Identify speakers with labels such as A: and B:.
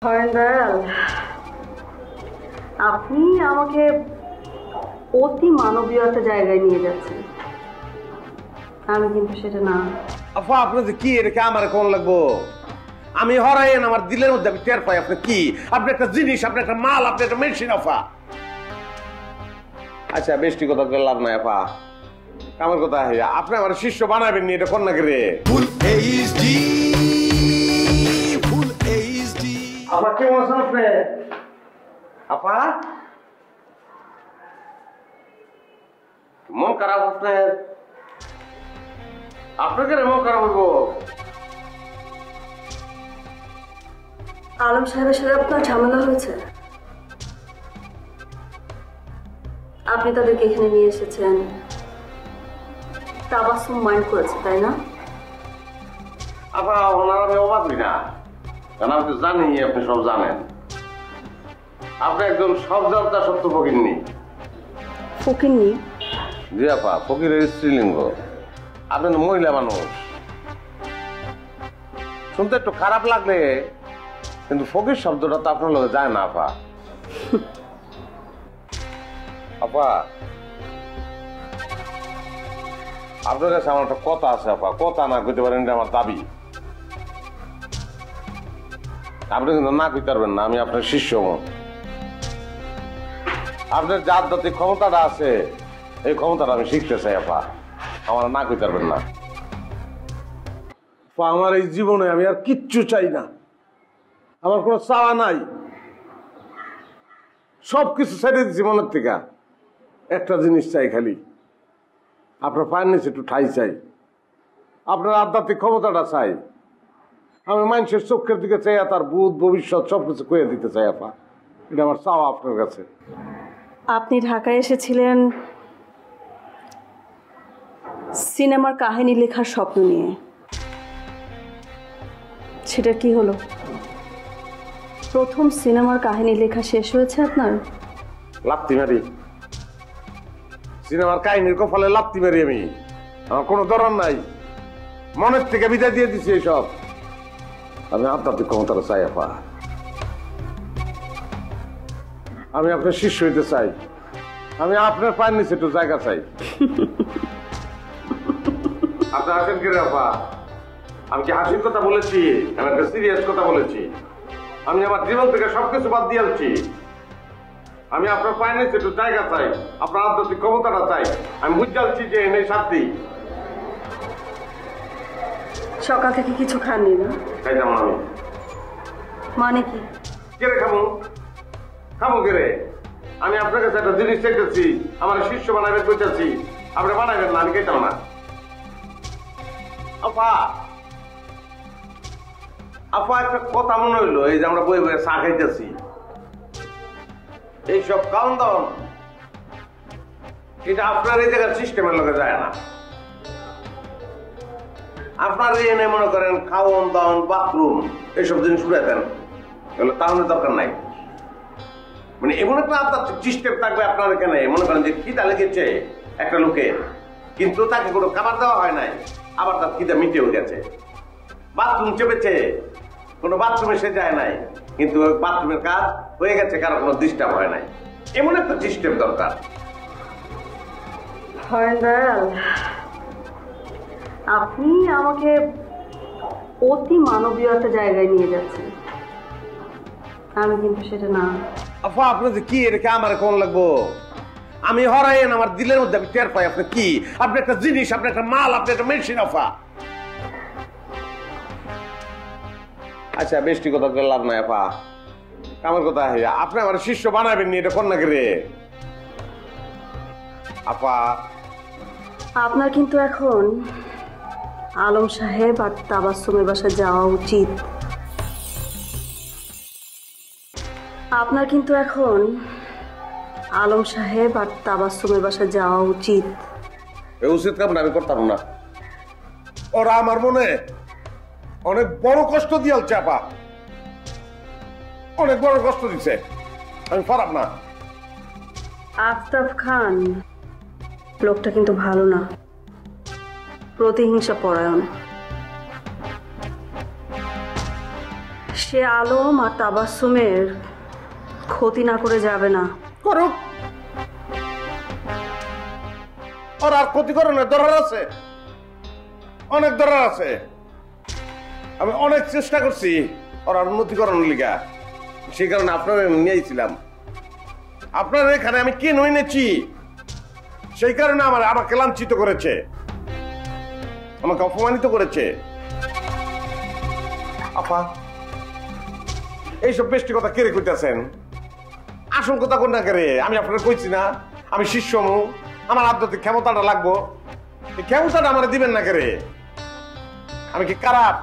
A: হরেন্দ্র, আপনি আমাকে অতি মানবীয় একটা জায়গায় নিয়ে যাচ্ছেন, আমি কিন্তু সেটা না।
B: আফা আপনি যে কি এটা আমার কোন লাগবো? আমি হরাইন আমার দিলের মধ্যে আমি টের পাই। আপনি কি? আপনি একটা জিনিস, আপনি একটা মাল, আপনি একটা মেশিন। আফা আচ্ছা বেশি কথা বলে লাভ নাই। আফা আমার কথা আপনি আমার শিষ্য বানাবেন নি, এটা কোন নাকি রে? আপা কেমন আছেন আপনি? আপা মন খারাপ আপনার? আপনাকে মন খারাপ হইব?
A: আলম সাহেবের সাথে আপনার ঝামেলা হয়েছে, আপনি তাদেরকে এখানে নিয়ে এসেছেন, তাবাসসুম মাইন্ড করেছে তাই না?
B: আপা ওনার আমি অবাক হই না, কারণ আমি তো জানি আপনি সব জানেন। আপনি একজন সব জানতা সত্য ফকিরনি।
A: ফকিরনি?
B: জি আপা, ফকিরের স্ত্রীলিঙ্গ। আপনি তো মহিলা মানুষ, শুনতে একটু খারাপ লাগলে কিন্তু ফকির শব্দটা তো আপনার লোকে যায় না। আপা আপা আপনার কাছে আমার একটা কথা আছে। আপা কথা না কইতে পারেন এটা আমার দাবি। আপনি কিন্তু না কইতে পারবেন না, আমি আপনার শিষ্য। আপনার যে আধ্যাত্মিক ক্ষমতাটা আছে এই ক্ষমতাটা আমি শিখতে চাই। আপা আমার না কইতে পারবেন না। আমার এই জীবনে আমি আর কিচ্ছু চাই না, আমার কোনো চাওয়া নাই, সবকিছু ছেড়ে দিচ্ছি মনের থেকে। একটা জিনিস চাই খালি, আপনার পায়ের নিচে একটু ঠাই চাই, আপনার আধ্যাত্মিক ক্ষমতাটা চাই। আমি মানুষের চোখের দিকে চাই, তার ভূত ভবিষ্যৎ সবকিছু কয়ে দিতে চাই। আপা এটা আমার চাওয়া আপনার কাছে।
A: আপনি ঢাকায় এসেছিলেন সিনেমার কাহিনী লেখার স্বপ্ন নিয়ে, সেটা কি হলো? প্রথম সিনেমার কাহিনী লেখা শেষ হয়েছে আপনার?
B: লাপ্তি মারি সিনেমার কাহিনীর কপালে লাপ্তি মারি আমি। আমার কোনো দরকার নাই, মনের থেকে বিদায় দিয়ে দিছি এইসব। আমি আধ্যাত্মিক ক্ষমতাটা চাই। আপা আমি আপনার শিষ্য হইতে চাই, আমি আপনার পায়ের নিচে একটু জায়গা চাই। আপনি আসেন কি রে? আপা আমি কি হাসির কথা বলেছি? আমি একটা সিরিয়াস কথা বলেছি। আমি আমার জীবন থেকে সবকিছু বাদ দিয়ে আনছি। আমি আপনার পায়ের নিচে একটু জায়গা চাই, আপনার আধ্যাত্মিক ক্ষমতাটা চাই। আমি বুঝতে পারছি যে এনেই শান্তি।
A: সকাল থেকে কিছু খাননি না?
B: খাইতাম আমি।
A: মানে কি?
B: কেড়ে খাবো? খাবো কেড়ে? আমি আপনার কাছে একটা জিনিস চাইতেছি, আমার শিষ্য বানাবেন বলতেছি, আপনি বানাবেন না, আমি খাইতাম না। আপা আপা একটা কথা মনে হইলো, এই যে আমরা বই বইয়ে চা খাইতেছি, এইসব খাওয়ান দাওয়ান এটা আপনার এই জায়গার সিস্টেমের লোকে যায় না। আপনার এনে মনে করেন খাওয়ান দাওয়ান বাথরুম এইসব জিনিস উড়ে দেন, এগুলো তাহলে দরকার নাই। মানে এমন একটা আপনার সিস্টেম থাকবে আপনার এখানে। মনে করেন যে খিদা লেগেছে একটা লোকের, কিন্তু তাকে কোনো খাবার দেওয়া হয় নাই, আবার তার খিদা মিটেও গেছে। বাথরুম চেপেছে, কোনো বাথরুমে সে যায় নাই, কিন্তু বাথরুমের কাজ হয়ে গেছে, কারো কোনো ডিস্টার্ব হয় নাই। এমন একটা সিস্টেম দরকার।
A: হরেন্দ্র, আপনি আমাকে অতি মানবীয় একটা জায়গায় নিয়ে যাচ্ছেন, আমি কিন্তু সেটা না।
B: আফা আপনি যে কি এটা আমার কোন লাগবো? আমি হরাইন আমার দিলের মধ্যে আমি টের পাই। আপনি কি? আপনি একটা জিনিস, আপনি একটা মাল, আপনি একটা মেশিন। আফা আচ্ছা বেশি কথা বলে লাভ নাই। আপা আমার কথা আপনি আমার শিষ্য বানাবেন নি, এটা কোন নাকি রে? আপা
A: আপনার কিন্তু এখন আলম সাহেব আর তাবাসসুমের বাসায় যাওয়া উচিত। আপনার কিন্তু এখন আলম সাহেব আর তাবাসসুমের বাসায় যাওয়া উচিত।
B: এই উচিত কাম আমি করতাম না। ওরা আমার মনে অনেক বড় কষ্ট দিয়ালছে। আপা অনেক বড় কষ্ট দিচ্ছে, আমি পারাম না।
A: আফতাব খান লোকটা কিন্তু ভালো না, প্রতিহিংসা পরায়ণ। সে সে আলম আর তাবাসসুমের ক্ষতি না করে যাবে না।
B: করুক, ওর আর ক্ষতি করণের দরকার আছে, অনেক দরকার আছে। আমি অনেক চেষ্টা করছি ওর আর উন্নতি করানোর লিগা, সেই কারণে আপনার নিয়েছিলাম। আপনার এখানে আমি কি নইনেছি, সেই কারণে আমাকে লাঞ্ছিত করেছে, আমাকে অপমানিত করেছে। আপা, এইসব বেশি কথা কেড়ে কইতেছেন, আসল কথা কোন না কেড়ে? আমি আপনার কইছি না আমি শিষ্য মু, আমার আধ্যাত্মিক ক্ষমতাটা লাগবো, এই ক্ষমতাটা আমার দিবেন না কেড়ে? আমি কি খারাপ?